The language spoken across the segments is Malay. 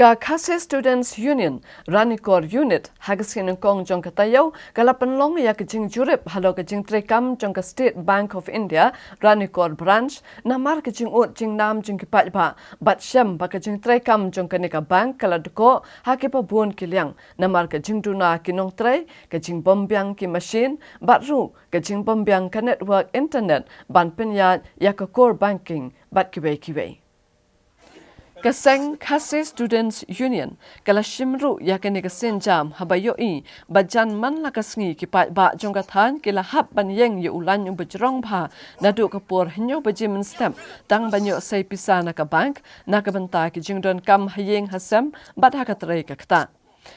Ka Khasi Students Union Ranikor Unit Hagasin Kong Jong Katayo Kalapanlong ya kajing jurip halo kajing trekam jong ka State Bank of India Ranikor branch namar kajing ut jing nam jing kipat ba bat syam ba kajing trekam jong kanika bank kaladuko hakipa bun kiliang namar kajing duna kinong tre kajing bombyang ki machine bat ru kajing bombyang ka network internet ban penya ya ka core banking bat kiwe Kaseng Khasi Students Union kala shimru yakani kasen jam habayo I bajan man lakasngi kipat ba jongkathan kila hab banyeng yu ulan yu bajrong bha nadu kapur hinyo bajimen stem tang banyo say pisa na ka bank na kabanta ki jingdon kam hayeng hasem bat hakatre kakta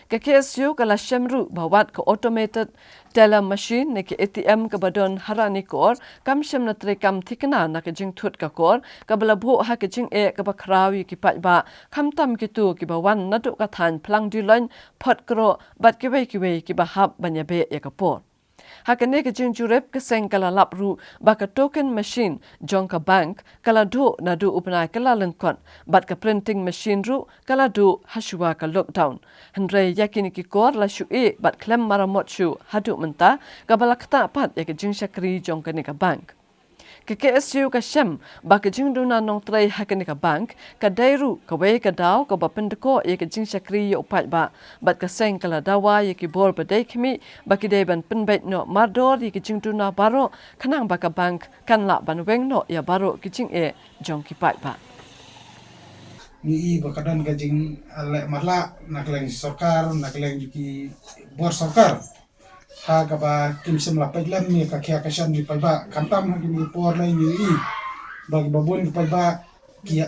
ka KSU kala shimru bawat ka automated teller machine ne ki ATM ka badon harani kor kam shim na tre kam thikna na ka jing thut ka kor ka bala bho ha ka jing e ka ba khrawi ki pa ba kham tam ki tu ki ba wan na du ka than phlang di loin phot kro bat ki we ki ba hab banya be ya ka por Hakane ka jing jurep ka seng kala lap ru ba ka token machine jong ka bank kala du na du upna kala lengkon bat ka printing machine ru kala du hashuwa ka lockdown Henry yakini ki kor la shu e bat klem maramot shu hadu menta ka balakta pat ya ka jing shakri jong ka ni ka bank Ka KSU ka shem ba ka jing duna nong tray hakani ka bank ka dairu ka we ka daw ka ba pendeko ye ka jing shakri yo pat ba bat ka seng kala dawa ye ki bor ba dai khimi ba ki dai ban penbet no mardor ye ki jing duna baro kanang ba ka bank kan la ban weng no ya baro ki jing e jong ki pat ba ni ba kadan ka jing ale marla nakleng sokar nakleng ki bor sokar ha ka ba kim sim la pailam ni ka kya kasan ni pa ba kantam ha ni por lai ni ba babun pa ba ki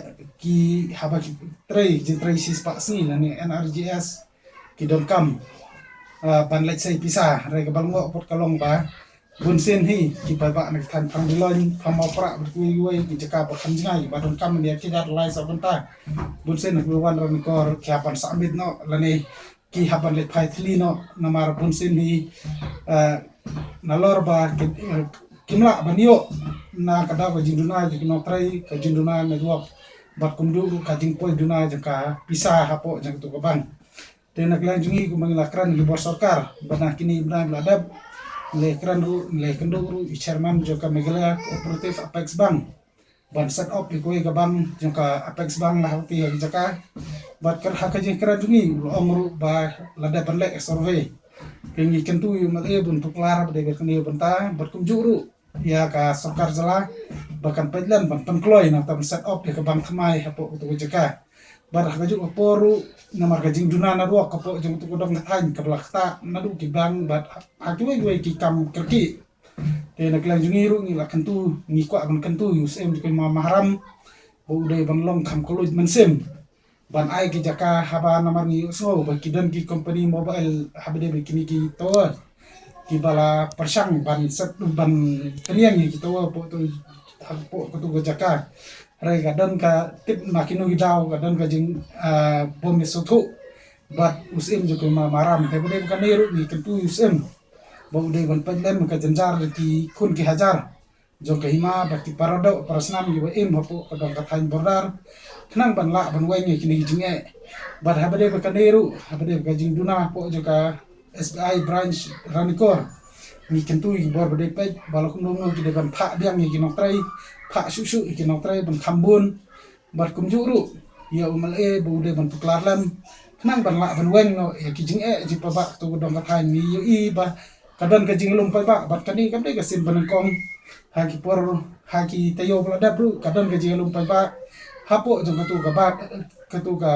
ha ba ki tray sis pa si na ni NRGS ki don kam ban lai sai pisa re ka balngo pot kalong ba bun sen hi ki pa ba na than phang dilon phang mau pra bui wei ki jaka ba khan ngai ba don kam ni ki gar lai sa banta bun sen ku wan ran kor kya pan samit no la ni ki haban let phai thli no namar bunsin ni nalor ba kimla banio na kada ba jinduna ji no trai ka jinduna na duap bat kumdu ka jingpoi duna jaka pisa hapo jang tu ban te nak lan jungi ku mangila kran li bor sarkar bana kini Ibrahim Ladab le kran ru le kendo ru chairman joka megala cooperative Apex Bank ban set up ko ga bang jaka Apex Bank la hati jaka bat kar haka je kra dungi omru ba lada banlek survey pengi kentu yu male buntuk lar ba de kni banta bat kum juru ya ka sarkar jala bakan pedlan ban penkloi na tam set up ke bang thamai hapo tu jaka bar haka ju poru namar ka jing dunana ro ka po jung tu dong thain ka blakta nadu ki bang bat hakwe we ki kam kerki te nak lang jungi ru ni la kentu ni kwa ban kentu yu sem ki ma mahram bu de ban long kham koloj mensem ban ai ki jaka haba namar ni so ba ki dan ki company mobile habde be kini ki to ki bala persang ban set ban kriang ki to po to po ko to jaka rai ga dan ka tip makino gidaw ga dan ka jing bom soto bat usim jo ko maram te bude kan ru ni kentu usim ba ude ban padlem ka janjar ki kun ki hajar jo ka hima ba ki parado parasnam gi ba em hapo ka dang ka thain bordar kenang ban la ban wai ngi kini jinge bat habade ba kaneru habade ka jing duna po joka SBI branch Ranikor ni kentu i bor bade pe balok nong ki de ban pha diang ngi kinok trai pha su ki nok trai ban khambun bat kum juru ya umal e bu de ban tuklar lam kenang ban la ban weng no ya ki jing e ji pa ba tu dong ka thain ni yo i ba kadan ka jing lum pa ba bat kani kam de ka sin ban kong ha ki por ha ki tayo bla da bru kadan ka jing lum pa ba hapo jong katu ka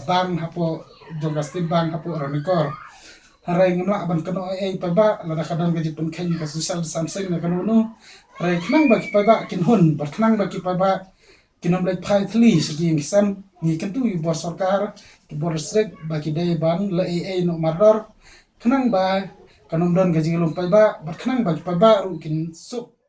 bang hapo jong ka State Bank hapo Ranikor harai ngamla ban kano ai pa ba la da kadang ka jipun khen ka social distancing na kano no harai knang ba ki pa ba kin hun bar knang ba ki pa ba kinom lek phai thli sigi sam ni kantu yu bor sarkar ki bor strek ba ki dai ban la ai no mardor knang ba kanom don ka jingilum pa ba bar knang ba ki pa ba ru kin sup